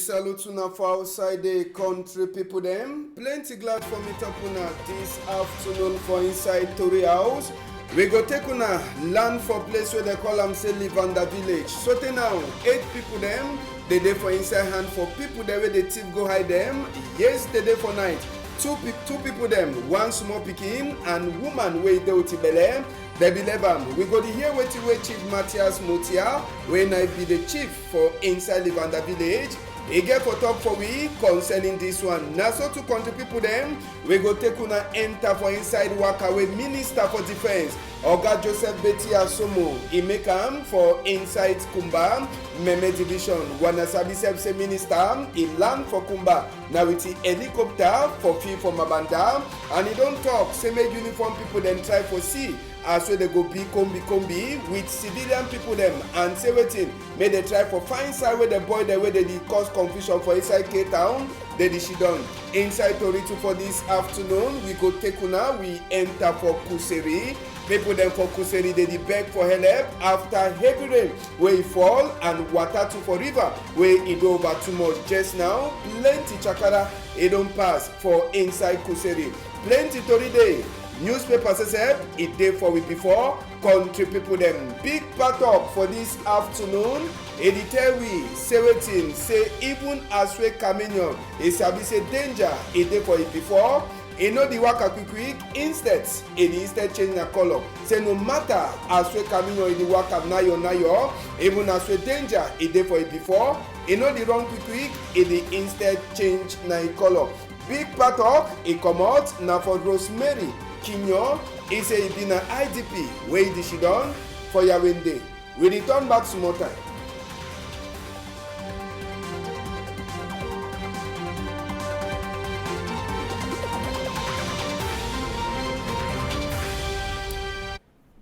salute una for outside the country people them. Plenty glad for me up una this afternoon for inside Tori House. We go take una land for place where they call am say Livanda village. So now 8 people them they dey for inside hand for people there where the thief go hide them. Yesterday for night two people them, one small pikin and woman wey dey with belle. They believe we go to hear what Chief Matthias Motia, when I be the chief for inside Livanda village. He get for talk for we concerning this one. Now so to country people them, we go take una enter for inside Wakawe Minister for Defense. Oga Joseph Betty Asomo, he make am for inside Kumba, Meme Division. Wana sabi say minister, he land for Kumba. Now with the helicopter for fee for Mabanda. And he don't talk, say make uniform people then try for see. As well they go be combi with civilian people them and say wetin make they try for find side where the boy the way they cause confusion for inside Cape Town. They did she done inside Toritu for this afternoon. We go take una we enter for Kuseri. People them for Kuseri they beg for help after heavy rain where it fall and water too for river where it over too much just now. Plenty chakara it don't pass for inside Kuseri. Plenty Tori day. Newspaper says it day for week before. Country people them big part up for this afternoon. It tell we say wetin say even as we Camino it sabi say danger it day for it before. It know the waka quick instead change the color. Say no matter as we Camino in the waka nayo even as we danger it day for it before. It know the wrong quick it instead change na color. Big part up it come out now for Rosemary Kinyo is say it been an IDP where did she done for Yawende. We return back some more time.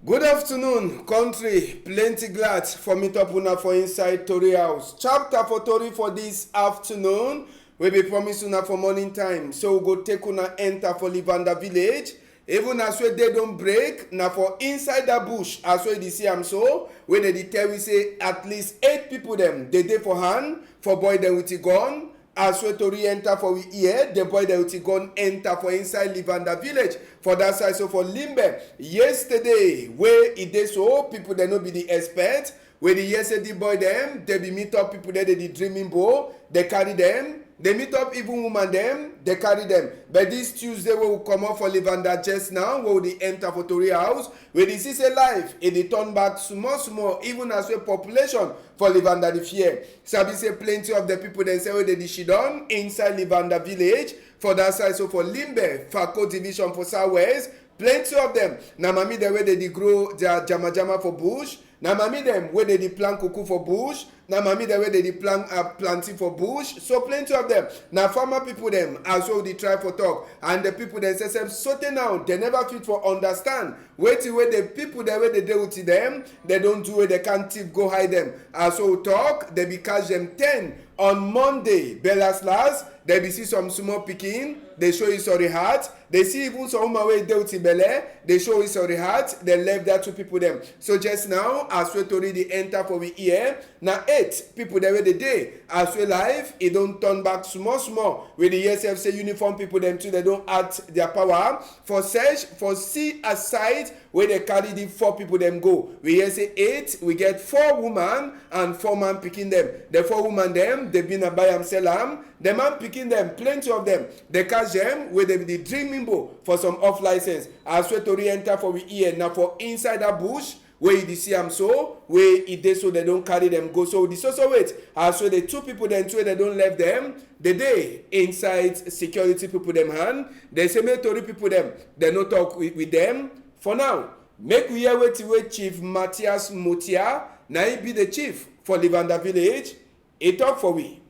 Good afternoon, country. Plenty glad for me to una for inside Tori House. Chapter for Tori for this afternoon. We be promise una for morning time. So we go take una enter for Livanda village. Even as we they don't break, now for inside the bush, as we they see am so, when they tell we say at least 8 people them, they dey for hand, for boy them with the gun, as we to re-enter for we ear, the boy them with the gun enter for inside Livanda village, for that side, so for Limbe. Yesterday, where it dey so, people they no be the expert, when the yesterday boy them, they be meet up people there, they the dreaming bow, they carry them. They meet up even woman them, they carry them. But this Tuesday we will come out for Livanda just now, where they enter for Tori House, where they see say life, and they turn back small, even as well population for Livanda the fear. Sabi say plenty of the people then say where they did she done inside Livanda village, for that side, so for Limbe, Fako division for Southwest, plenty of them. Now mami the way they grow their jama for bush. Now mami them where they plant cuckoo for bush. Now mami the way they plant planting for bush. So plenty of them. Now farmer people them as well they try for talk. And the people they say something now they never fit for understand. Wait till where the people the way they deal with them, they don't do it, they can't go hide them. As well talk, they be catch them 10 on Monday. Bellas last, they be see some small picking, they show his sorry heart. They see even some woman wey dey with belle, they show his sorry heart. They left that 2 people them. So just now, as we already enter for we ear, now 8 people there where they dey. As we live, it don't turn back small. With the ESF say uniform people them too, they don't add their power. For search, for see aside where they carry the 4 people them go. We here say 8, we get 4 women and 4 man picking them. The 4 women them, they been a buy and sell them. The man picking them, plenty of them. They catch them where they be the dreaming for some off license. As we to re-enter for we ear now for inside that bush where you see them so where it dey so they don't carry them go. So this also wait as so the 2 people then 2 they don't left them the day inside security people them hand. They say make Tori people them they no talk with them for now. Make we hear wait Chief Matthias Motia. Now he be the chief for Livanda village. He talk for we.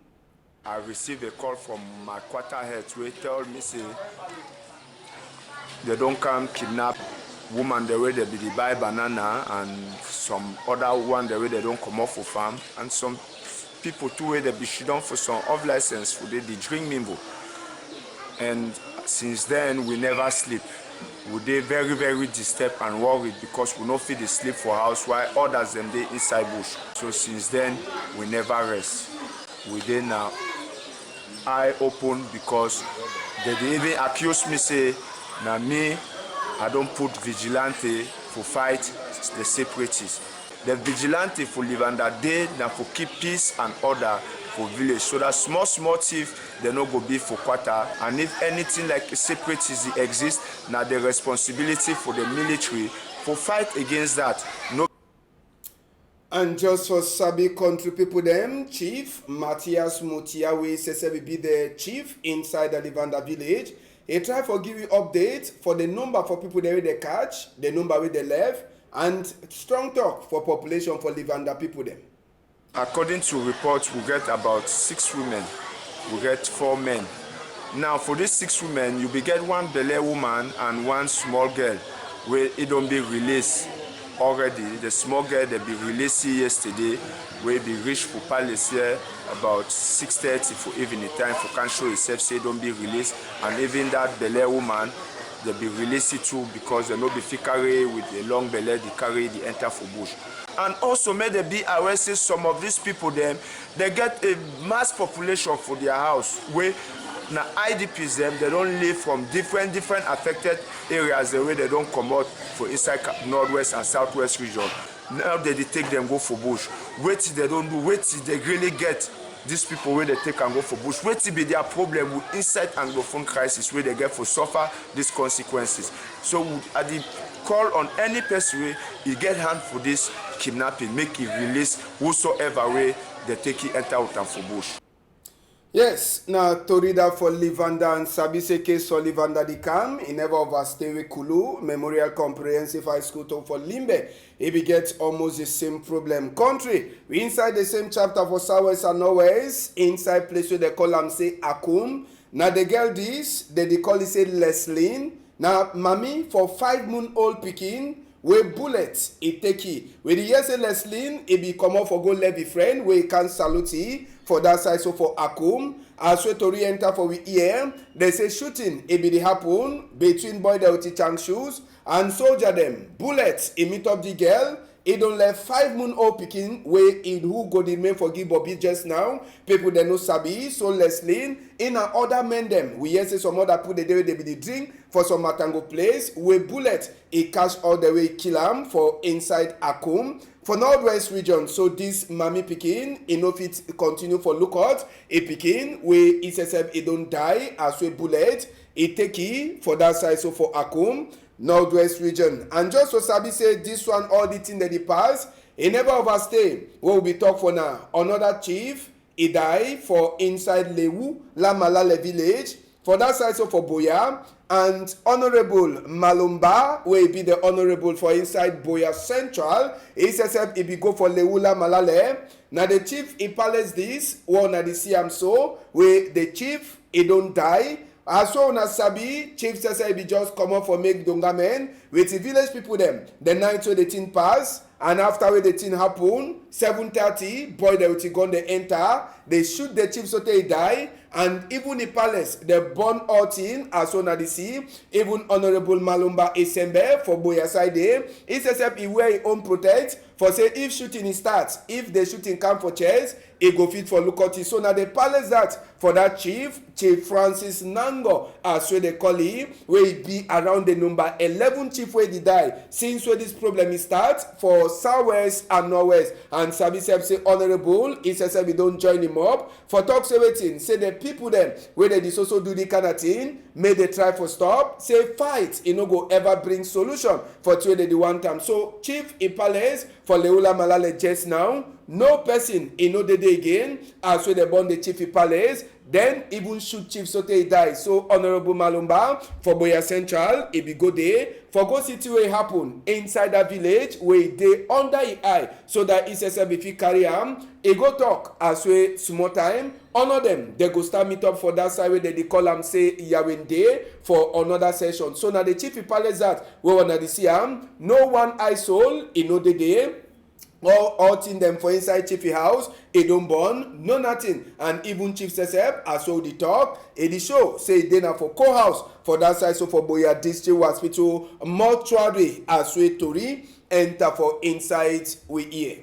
I received a call from my quarter head where tell me say they don't come kidnap woman the way they be the buy banana and some other one the way they don't come off for farm and some people too way they be shit down for some off license for the drink nimbo. And since then we never sleep. We dey very disturbed and worried because we no fit dey sleep for house while others them dey inside bush. So since then we never rest. We dey now eye open because they even accuse me say na me I don't put vigilante for fight the separatists. The vigilante for live under day na for keep peace and order for village so that small thief they no go be for quarter, and if anything like separatism exists, na the responsibility for the military for fight against that. No. And just for Sabi country people them, Chief Matthias Mutiawe says will be the chief inside the Livanda village. He try for give you update for the number for people there with the catch, the number with the left, and strong talk for population for Livanda people them. According to reports, we get about 6 women, we get 4 men. Now for these 6 women, you will get 1 belle woman and 1 small girl where it don't be released already. The small girl they be released yesterday, where be reached for palace here about 6:30 for evening time for can show itself say don't be released, and even that belle woman they be released too because they no be fit carry with a long belle they carry the enter for bush. And also may they be aware say some of these people them they get a mass population for their house where now IDPs them they don't live from different affected areas the way they don't come out for inside northwest and southwest region. Now they take them go for bush. Wait till they don't do, wait till they really get these people where they take and go for bush. Wait till be their problem with inside Anglophone crisis where they get for suffer these consequences. So at the call on any person where he get hand for this kidnapping, make it release whosoever way they take it enter out and for bush. Yes, now Torida for Livanda and Sabise case for Livanda di Cam in never overstay with Kulu Memorial Comprehensive High School to for Limbe. It be get almost the same problem. Country, we inside the same chapter for Southwest and Northwest, inside place where they call them say Akum. Now the girl this, they call it say Leslie. Now mommy for 5-month-old pikin, where bullet it take it. With the yes Leslie, it be come up for go levy friend where he can salute it. For that side, so for Akum, as we to re-enter for we here, they say shooting, it be the happen between boy the with chang shoes and soldier them. Bullets, it meet up the girl, it don't left 5-month-old pikin, where it who go the main for give Bobby just now, people they know sabi, so Leslie, in and other men them, we hear say some other put the day they be the drink for some Matango place, where bullet, it catch all the way kill am for inside Akum. For Northwest region, so this mommy pikin, it no fit continue for lookout. A pikin where it says it don't die as we bullet. It take it for that side, so for Akum, Northwest region. And just so Sabi say this one, all the thing that he pass, it never overstay. What will be talk for now? Another chief, he die for inside Lewu, La Malale village. For that side, so for Boya. And Honorable Malumba, where he be the honorable for inside Boya Central, he says he be go for Leula Malale. Now the chief he palace this, one at the CM so, where the chief he don't die. As well as Sabi, chief says he be just come up for make Dongamen with the village people them. The night where the thing pass, and after where the thing happen, 7:30, boy they will go they enter, they shoot the chief so they die. And even the palace, they burn out in as soon as they see. Even Honorable Malumba Esembe for Boya side, he says he wear his own protect. For say if shooting starts, if the shooting come for chairs, he go fit for lookout. So now the palace that for that Chief Francis Nango, as where they call him, where he be around the number 11 chief where he die. Since where this problem is start for Southwest and Northwest. And Sabi say honorable, he says we don't join him up. For talk say waiting, say the people them where they also do the kind of thing, may they try for stop, say fight, no go ever bring solution for trade the one time. So Chief Palace for Leula Malale just now, no person no the day again, as where they born the Chief Palace, then even shoot Chief Sote die. So Honorable Malumba for Boya Central, it be go there. For go city where it happen inside that village where they under his eye so that it's if he carry him, he go talk as we small time, honor them. They go start meet up for that side where they call them say Yahweh Day for another session. So now the Chief Palace that we wanna see him, no one eye soul, know the day. All thing them for inside Chiefy house, it don't burn, no nothing. And even Chief Sesep, as well the talk, the show, say dinner for co-house for that side, so for Boya District Hospital, mortuary, as well Tori, enter for inside we hear.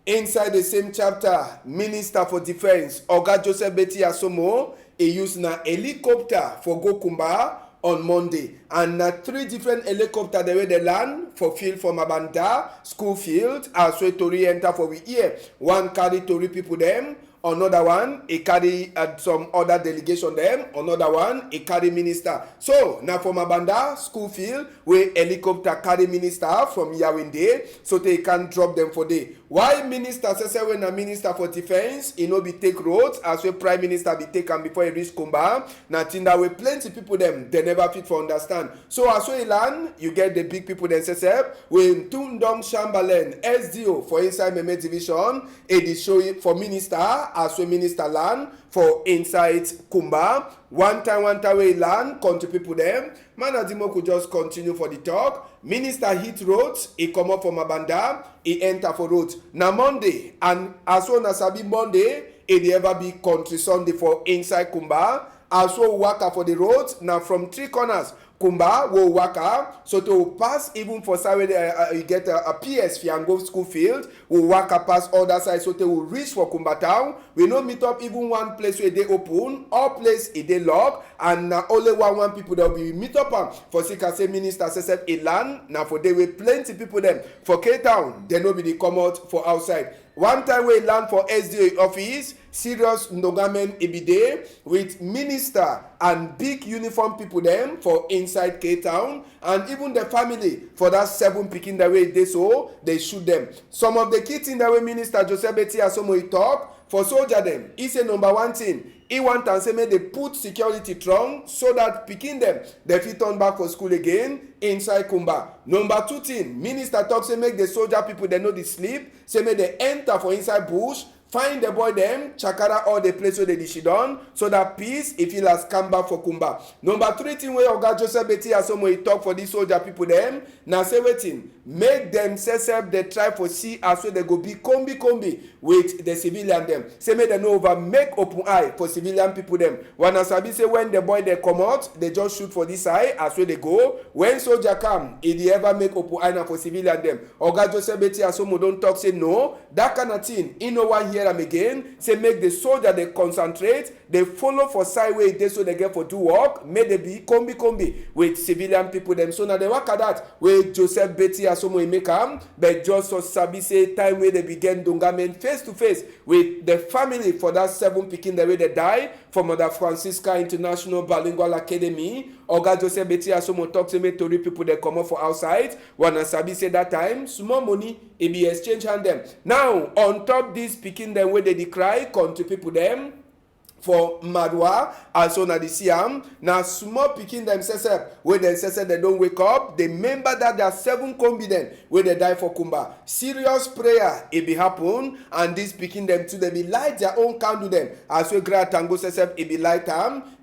Inside the same chapter, Minister for Defense, Oga Joseph Beti Asomo, he used na helicopter for go Kumba on Monday. And na 3 different helicopters they were the land for field from Mabanda, school field, as well to re-enter for we here. One carry to people them. Another one, he carry some other delegation them. Another one, he carry minister. So, now from Mabanda, school field, where helicopter carry minister from Yawinde, so they can drop them for day. Why minister say when a minister for defense, he no be take roads, as well prime minister be taken before he reach Kumba. Now, that way plenty people them, they never fit for understand. So, as well land, you get the big people then say, when Tundong Chamberlain, SDO for inside Meme division, it show it for minister, as well minister land for inside Kumba. One time we land, come to people them. Manadimo could just continue for the talk. Minister hit roads, he come up from Mabanda, he enter for roads. Now Monday, and as soon as I be Monday, it ever be country Sunday for inside Kumba. Also waka for the roads. Now from 3 corners, Kumba will waka, so to pass even for Saturday, you get a PS and go school field, will waka past other side, so they will reach for Kumba town. We no meet up even one place where they open, all place it they lock, and only one people that will be meet up for say minister say a land. Now for they will plenty people them for K town, they no be they come out for outside. One time we land for SDA office, serious Nogamen Ebide with minister and big uniform people them for inside K Town, and even the family for that 7 picking the way they so they shoot them. Some of the kids in the way minister Joseph Beti Asomo he talk for soldier them. He say number 1 thing, he want and say make they put security strong so that picking them they fit turn back for school again inside Kumba. Number 2 thing, minister talk say make the soldier people they know the sleep, say make they enter for inside bush, find the boy them, chakara all the place where they did done, so that peace if he has come back for Kumba. Number 3 thing where Oga Joseph Beti Asomo he talk for these soldier people them, now say waiting, make them self they try for see as well they go be combi with the civilian them. Say make them over make open eye for civilian people them. When Asabi say when the boy they come out, they just shoot for this eye as well they go. When soldier come, if they ever make open eye now for civilian them. Oga Joseph Beti Asomo don't talk say no, that kind of thing. In no one here them again. Say make the soldier they concentrate, they follow for side way they so they get for do work. May they be combi with civilian people them. So now they work at that where Joseph Beti Asomo make am, but just so sabi say time where they begin Dungamen face to face with the family for that 7 picking the way they die for Mother Francisca International Bilingual Academy. Oga Joseph Beti Asomo talk to me to people they come up for outside. When sabi say that time small money it be exchange hand them. Now on top this picking them where they decry come to people them for Madwa, also na the Siam. Now small picking themselves up where they say they don't wake up. They remember that there are 7 combatant where they die for Kumba. Serious prayer it be happen, and this picking them too they be light their own candle them. As we grant tango says it be light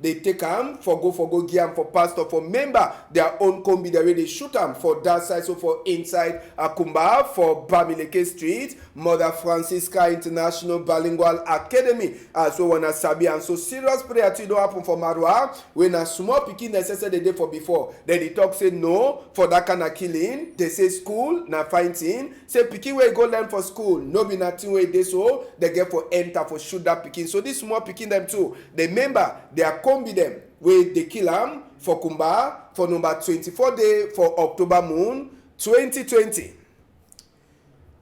they take them for go give for pastor for member their own combi the way they shoot them for that side, so for inside Kumba for Bamileke Street, Mother Francisca International Bilingual Academy. As we wanna sabi. And so serious prayer to don't happen for Marwa when a small picking necessary the day for before. Then the talk say no for that kind of killing. They say school na fine thing. Say picking where go learn for school. No be nothing where they so they get for enter for shoot that picking. So this small picking them too. They remember they are combi them where they kill them for Kumba for number 24 day for October moon 2020.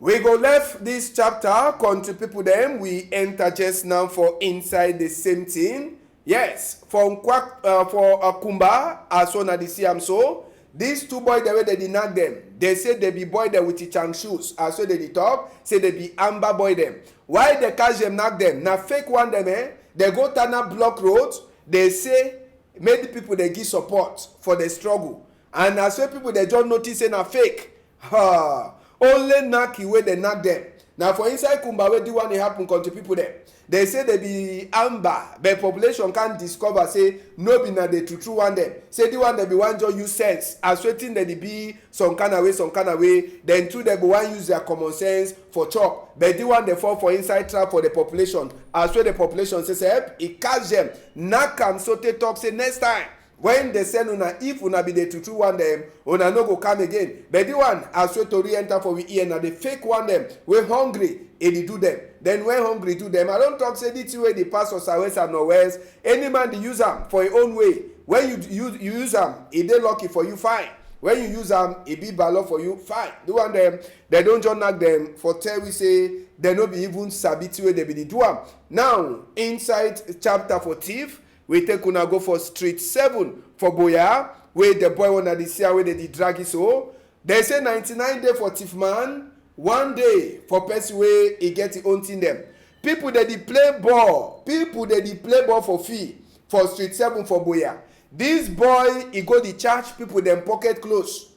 We go left this chapter, country people them, we enter just now for inside the same thing. Yes, for Kumba, as one of the Siam so, these 2 boys, the way they deny them, they say they be boy them with the chang shoes, as so they talk, say they be amber boy them. Why they catch them, knock them? Now fake one them, they go turn up block roads, they say, many people they give support for the struggle. And as well people they just notice say na fake. Only knock where they knock them. Now for inside Kumba where the one they happen country people there. They say they be amber, but population can't discover say no be na the true one them. Say the one they be one just use sense. As waiting that they be some kind of way. Then two they be one use their common sense for chop. But the one they fall for inside trap for the population. As well the population says help, it catch them. Knock am so they talk say next time. when they send una, if una be the true one dem, una no go come again. But the one as we tori enter for we ear na the fake one dem wey hungry e dey do them. Then when hungry do them, I don't talk say the way the pastor southwest and northwest. Any man dey use am for your own way. When you use am, e dey lucky for you, fine. When you use am, e be balo for you, fine. The one dem, they don't just knack them for tell we say they no be even sabi the way they be dey do am. Now inside chapter 14, we take una go for street 7 for Boya, where the boy wanna dey see where they dey drag it so. They say 99 day for thief man, 1 day for person wey e get him own thing dem. People dey dey play ball. People dey dey play ball for fee for street 7 for Boya. This boy, he go dey charge people dem pocket close.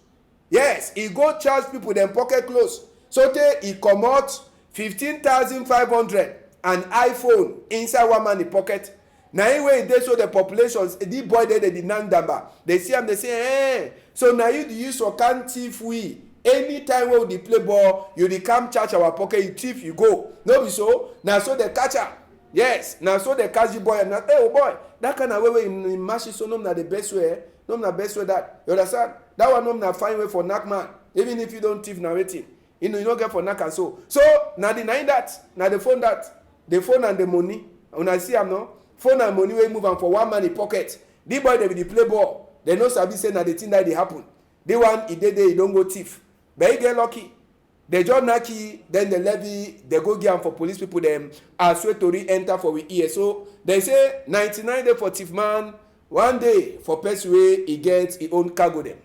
Yes, he go charge people dem pocket close. So tey he comot 15,500 and iPhone inside one man pocket. Na him wey dey so the populations, the boy dey dey demand number. They see am, they say, so na you dey use your can thief we. Anytime wey we dey play ball, you dey come charge our pocket, you thief, you go. No be so? Na so they catch am. Yes, na so they catch the boy and na, hey, oh boy, that kind of way in match so no na the best way, no na best way that. You understand? That one no na fine way for knack man. Even if you don't thief na wetin. You know, you don't get for knack and so. So na the nine that, na the phone that, the phone and the money. Una see am no? Phone and money wey move am for one man in pocket. The boy dey be the play ball. They no sabi say na the thing that dey happen. The one he dey there, he don't go thief. But he get lucky. They just knacky, then the levy, they go get am for police people them as we tori enter for we ear. So they say 99 day for thief man, 1 day for person wey he get his own cargo them.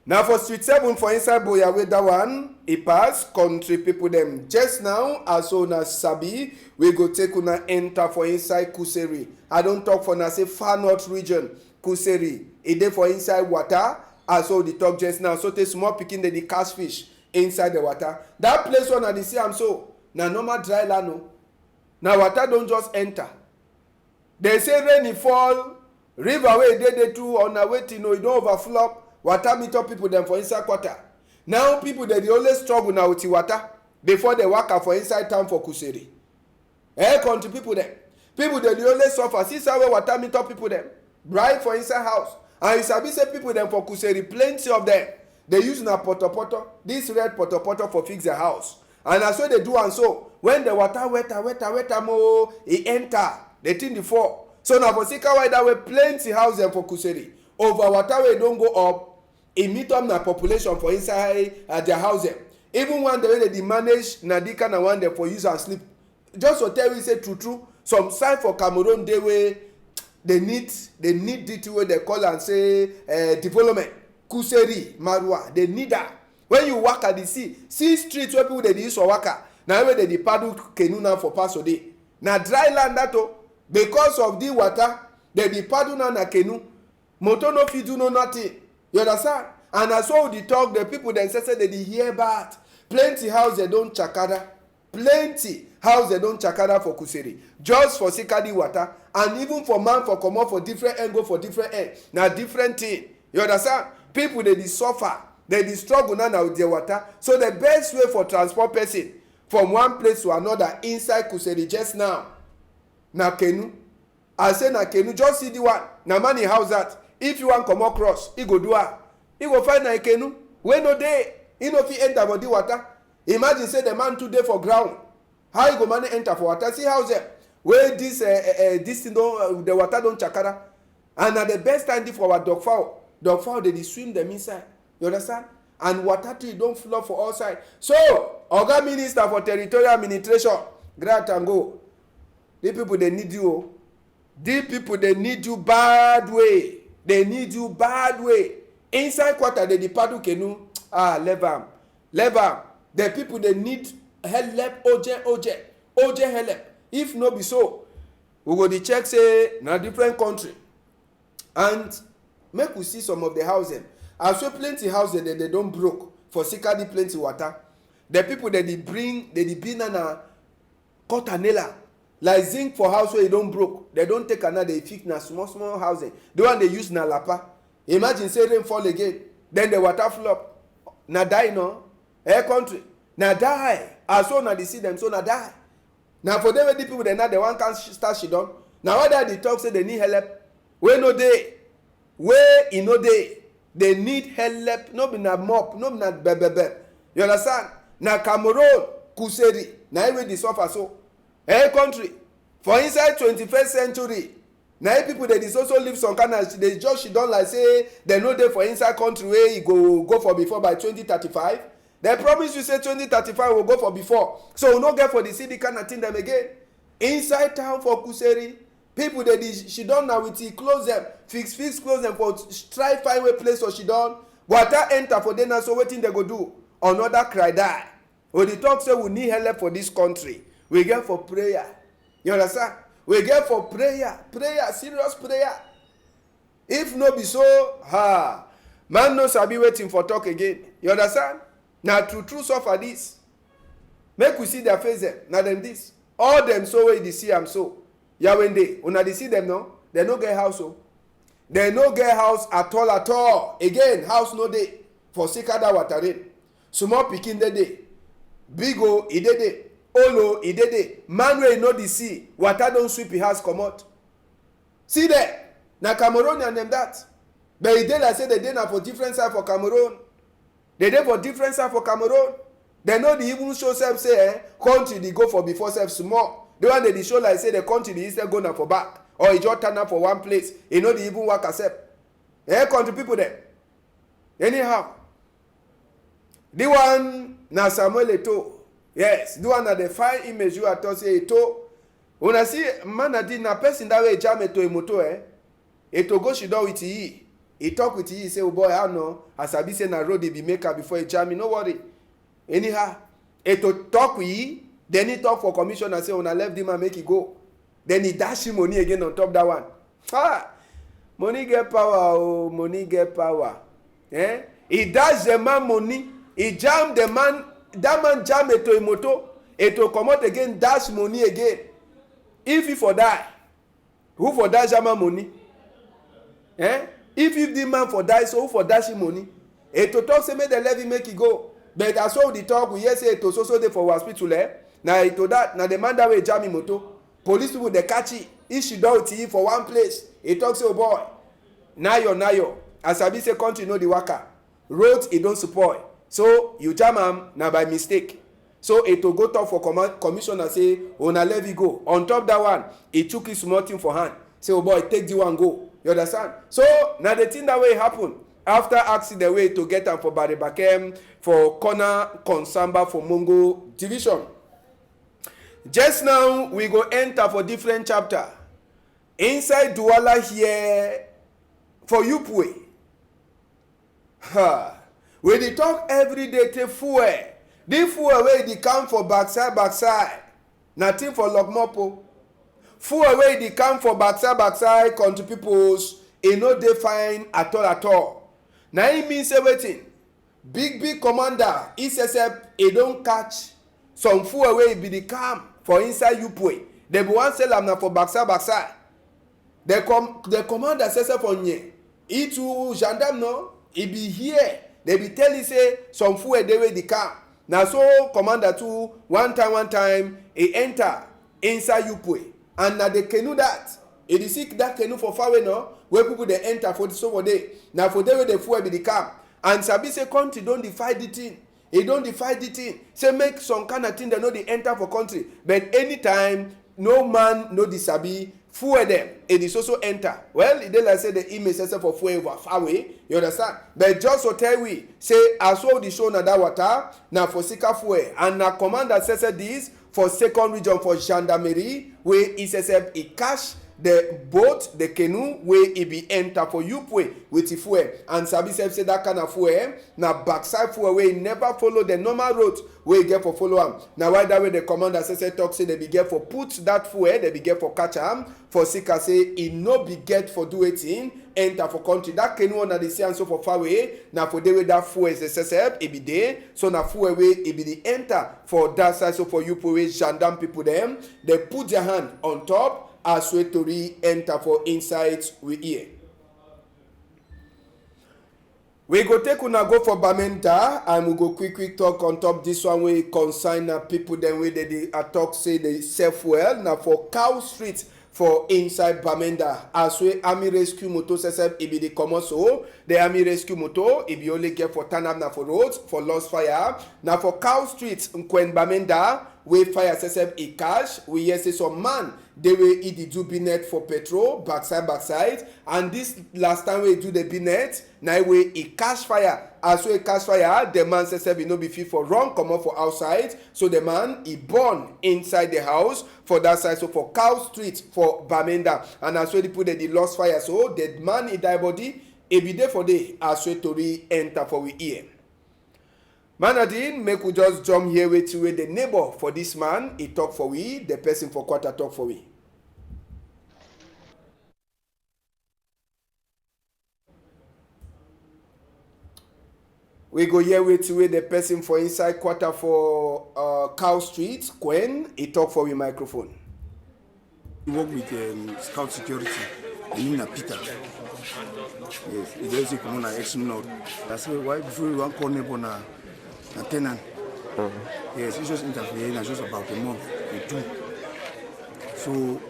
Now for street 7 for inside Boya wey that one, he pass country people them. Just now, as soon as sabi, we go take una enter for inside Kuseri. I don't talk for na say far north region, Kuseri. E dey for inside water, as so the talk just now. So take small pikin dey catch fish inside the water. That place one I dey see am so, na normal dry land o. Na water don't just enter. They say rain fall, river wey dey too on a waiting o, e don overflow. Water meet up people dem for inside quarter. Now people dey always struggle now with the water before they waka for inside town for Kuseri. Country people dem. People dey always suffer. See how where water meet up people dem. Bribe for inside house. And you sabi say people dem for Kuseri, plenty of them. They use na poto, this red poto for fix their house. And as well they do and so when the water wet mo, e enter, the thing dey fall. So na for sika why that way plenty house dem for Kuseri. Over water wey don go up, e meet up na population for inside their house dem. Even one the way they manage na the kind of one dem for use and sleep. Just to tell you say true, some side for Cameroon dey wey they need it way they call and say development. Kuseri, Marua, they need that. When you walk at the see streets where people they use for waka. Now where they paddle canoe now for pass a day. Now dry land that because of the water, they paddle now na canoe. Motor no fit do no nothing. You understand? And as well the talk, the people themselves say they hear bad. Plenty house they don't chakada. Plenty house they don't chakada for Kuseri. Just for sikadi water. And even for man for come up for different end, go for different end. Now different thing. You understand? People they suffer. They struggle now with their water. So the best way for transport person from one place to another inside Kuseri just now. Na canoe. I say na canoe. Just see the one. Na money house that. If you want come across, he go do her. He go find na canoe. When no day, he no fit enter for the water. Imagine say the man 2 days for ground. How he go manage enter for water? See house there. Where this thing don't the water don't chakara. And na the best time for our dog fowl. Dog fowl they swim them inside. You understand? And water tree don't flow for all sides. So, Oga Minister for Territorial Administration, grant and go. The people they need you. The people they need you bad way. They need you bad way. Inside quarter they paddle canoe. Levam. The people they need help. OJ help. If no be so, we go the check say na different country. And make we see some of the houses. As well plenty houses they don't broke for sikadi plenty water. The people that they bring na cotanela. Like zinc for house where you don't broke. They don't take another, they fix na small houses. The one they use na lapa. Imagine say rain fall again. Then the water flop. Na die no. Country. Na die. As so na they see them so na die. Now for them the people they not the one can start shit on. Now why they talk say they need help. wey no dey, wey e no dey, dey need help, no be na mop, no be na bebebe. You understand? Na Cameroon, Kuseri, na wey dey suffer so. Country for inside 21st century, na people dey also live some kind of, dey just she don like say dem no dey for inside country wey e go for before by 2035. Dem promise you say 2035 will go for before, so we no get for the city kind of thing dem again. Inside town for Kuseri, people dey she don na with e close dem, fix close dem for try find way place for she don. Water enter for them now, so wetin dem go do? Another cry die. We dey talk say we need help for this country. We get for prayer. You understand? We get for prayer, serious prayer. If no be so, man no sabi waiting for talk again. You understand? Na true suffer this. Make we see their face dem. Na dem this. All them so wey dey see am so. Yawende, una dey see them no? They no get house o. They no get house at all. Again, house no dey for Sikada Watare. Small pikin dey. Big o, e dey. Olo, e dey. Man wey no dey see, water don sweep his house comot. See there, na Cameroonian dem that. But e dey like say they dey na for different side for Cameroon. They dey for different side for Cameroon. They no dey even show self say country dey go for before self small. The one they dey show like say the country dey instead go na for back, or e just turn up for one place. E no dey even work accept. Country people dem. Anyhow, the one na Samuel Eto'o. Yes, the one na the fine image you are talking say Eto'o. Una see man na na person that way jam Eto'o e moto Eto'o go she don with he. He talk with he say, oh boy, I know. As I be say na road they be maker before he jam me. No worry. Anyhow, Eto'o talk with he. Then he talk for commission and say, una left him and make he go. Then he dash him money again on top that one. Money get power, oh, money get power. He dash the man money. He jam the man. That man jam Eto'o moto. Eto'o come out again, dash money again. If he for die, who for dash jam money? If the man for die, so who for dash him money? Eto'o talk say make the levy make he go. But as well the talk, we hear say Eto'o so dey for hospital Now Eto'o that, now the man that way jam him moto. Police people they catch it. If she don't see for one place, he talk say, oh boy, nayo. As I be say country know the worker. Roads it don't support. So you jam am na by mistake. So Eto'o go talk for commissioner say, una levy go. On top that one, he took his small thing for hand. Say, oh boy, take the one go. You understand? So now the thing that way happen. After asking the way to get am for Baribakem, for corner Konsamba for Mongo division. Just now we go enter for different chapter. Inside Douala here for Yupwe. We dey talk every day to fuel. The fuel wey dey come for backside. Nothing for Lokmopo. Fuel wey dey come for backside country peoples. E no dey fine at all. Na im mean say wetin? Big commander SSF e don catch some fuel wey be the calm for inside Yupwe. Dem be wan sell am na for backside. The commander SSF onye. E too gendarme no, e be here. They be tell you say some fuel dey wey the calm. Na so commander too one time e enter inside Yupwe. And na the canoe that e dey seek that canoe for far away no, where people dey enter for so for day. Na for day wey the fuel be the calm. And sabi say country don defy the thing. E don defy the thing. Say make some kind of thing they no dey enter for country. But anytime no man no dey sabi fuel them, it is also enter. Well, it dey like say the image say for fuel over far away. You understand? But just to tell we say as well the show na that water na for Sika fuel and na commander say this for second region for gendarmerie where SSF e catch the boat, the canoe where e be enter for Yupwe with the fuel. And sabi say that kind of fuel na backside fuel where e never follow the normal route where e get for follow am. Now why that way the commander say talk say they be get for put that fuel, they be get for catch am for Sika say e no be get for do wetin enter for country. That canoe na the say so for far away. Now for the way that fuel is SSF e be there. So na fuel way e be the enter for that side. So for Yupwe wey gendarme people them, they put their hand on top. As we to enter for insights we hear. We go take una go for Bamenda and we go quick talk on top this one we consign people then way they talk say they self well now for Cow Street for inside Bamenda. As we army rescue motor sesep e be the common so the army rescue motor e be only get for turn up na for roads for lost fire. Now for Cow Street Nkwen Bamenda wey fire sesep e catch, we hear say some man they wey e dey do binet for petrol backside and this last time we do the binet na wey e catch fire. As we catch fire, the man sesep e no be fit for run comot for outside, so the man e burn inside the house for that side, so for Cow Street for Bamenda. And as we put the lost fire, so the man e die body e be there for day as we tori enter for we ear. Manadin, make we just jump here with the neighbor for this man. He talk for we, the person for quarter talk for we. We go here with the person for inside quarter for Cow Street, Gwen. He talk for we microphone. We work with Scout Security. In Peter. Yes, he does come on an action note. That's why before we want call neighbor na tenant. Yes, it's just interfering. It's just about a month or two. So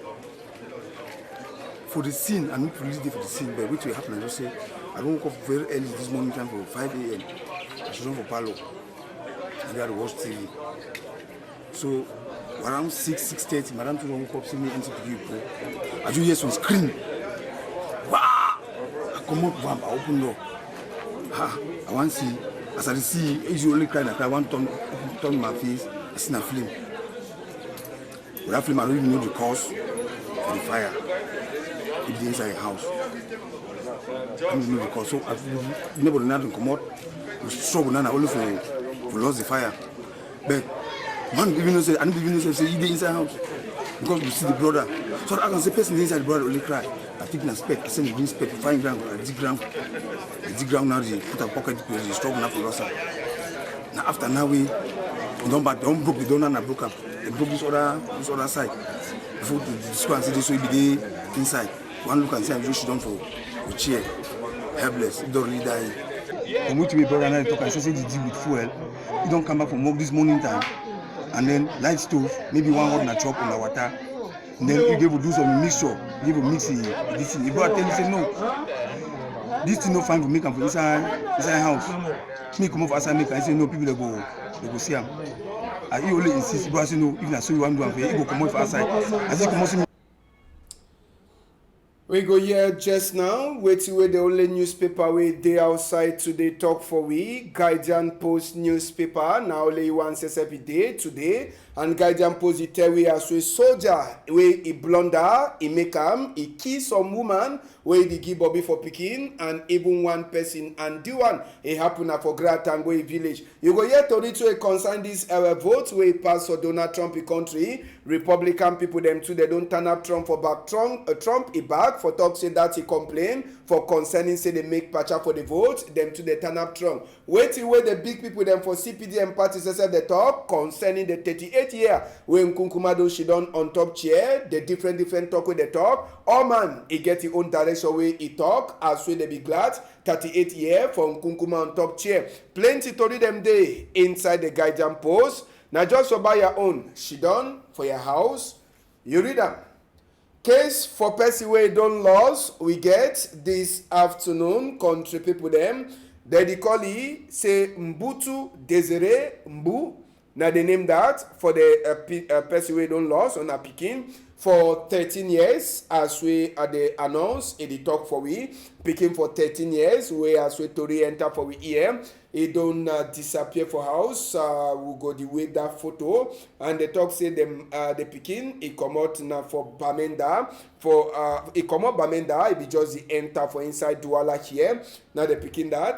for the scene, I'm not released for the scene, but what will happen? I just say I don't wake up very early this morning time for 5 a.m. I should run for Palo. I got to watch TV. So around 6:30, Madam to woke up, see me NCPD. I do hear some scream. Wow! I come up, I open door. I want to see. As I see, it's only crying. I want to turn my face. I see a flame. With that flame, I don't even know the cause for the fire. It's inside the house. I don't know the cause. So nobody nothing come out. We struggle now only for lost the fire. But man, even though I don't even know say he inside house because we see the brother. So I can say person inside the brother only cry. I think na spec. I send the green spec 5 gram, 10 gram. The 10 gram now they put a pocket because they struggle now for loss. Now after now we don't broke the door and broke up. They broke this other side. Before the square and see this will be there inside. One look and see I'm she done for chair. Helpless. He don't really die. From which way brother now talk and say the deal with fuel. He don't come back from work this morning time. And then light stove, maybe one hot na chop on the water. And then you give do some mixture, you give mix this thing. The brother tell you say no. This thing no fine for make am for inside house. Me come off outside make and say no, people they go see him. And he only insist, brother say no, if na so you want do am for he go come off outside. As he come see me. We go here just now, waiting where the only newspaper we dey outside today talk for we. Guardian Post newspaper, now only one says every day today. And Guardian Post it tell we as a soldier, where he blunder, he make he kill some woman, where he give Bobby for picking, and even one person, and the one, it happen for Gratango village. You go here to reach a concern this vote where he pass for Donald Trump country. Republican people them too, they don't turn up Trump for back. Trump he back for talk say that he complain for concerning say they make patcha for the vote, them too they turn up Trump. Waiting where the big people them for CPD and parties say they talk concerning the 38 year when Nkunkumado she done on top chair, the different talk with the talk. Oh man, he get his own direction way he talk, as well they be glad 38 year from Nkunkuma on top chair. Plenty to read them day inside the Guardian Post. Now just for buy your own, she done for your house. You read them. Case for person wey don lost, we get this afternoon. Country people them, they call it say Mbutu Desire Mbu. Now they name that for the person wey don lost on a Pikin for 13 years, as we at the announce in the talk for we Pikin for 13 years, where as we Tori enter for we here. He don't disappear for house. We go the way that photo and the talk say them the Pikin he come out now for Bamenda for he come out Bamenda. It be just the enter for inside Douala here. Now the Pikin that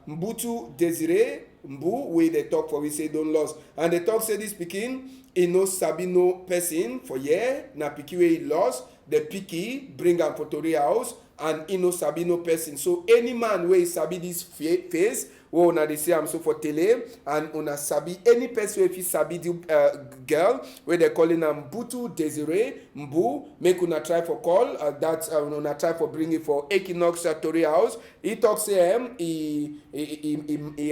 Mbutu Desire Mbu where they talk for we say don't lost and the talk say this Pikin he no sabi no person for year na Pikin where he lost the Piki bring am for Tori house and he no sabi no person. So any man where he sabi this face wey una dey see am so for tele, and una sabi any person wey fit sabi the girl wey dey calling am Butu Desiree Mbu, make una try for call. That una try for bring it for Equinox Tori House. He talk say he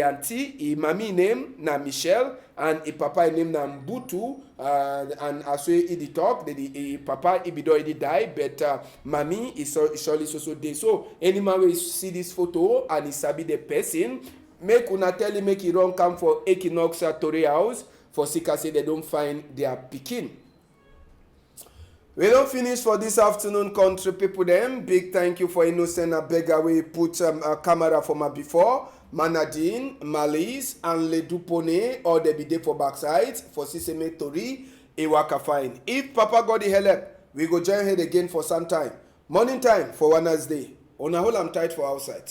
auntie, he mommy name na Michelle, and he papa name na Mbutu, and as we he talk, the papa he be already die, but mommy is surely so dey. So any man wey see this photo and he sabi the person, make una tell him make he run come for Equinox Tori House for sika say they don't find their pikin. We don't finish for this afternoon, country people them. Big thank you for Innocent Abega wey put a camera for my before. Manadine, Malice, and Le Dupone, all they be there for backside for Siseme Tori, Iwaka fine. If Papa God the help, we go join head again for some time. Morning time for Wednesday. On a whole, I'm tight for outside.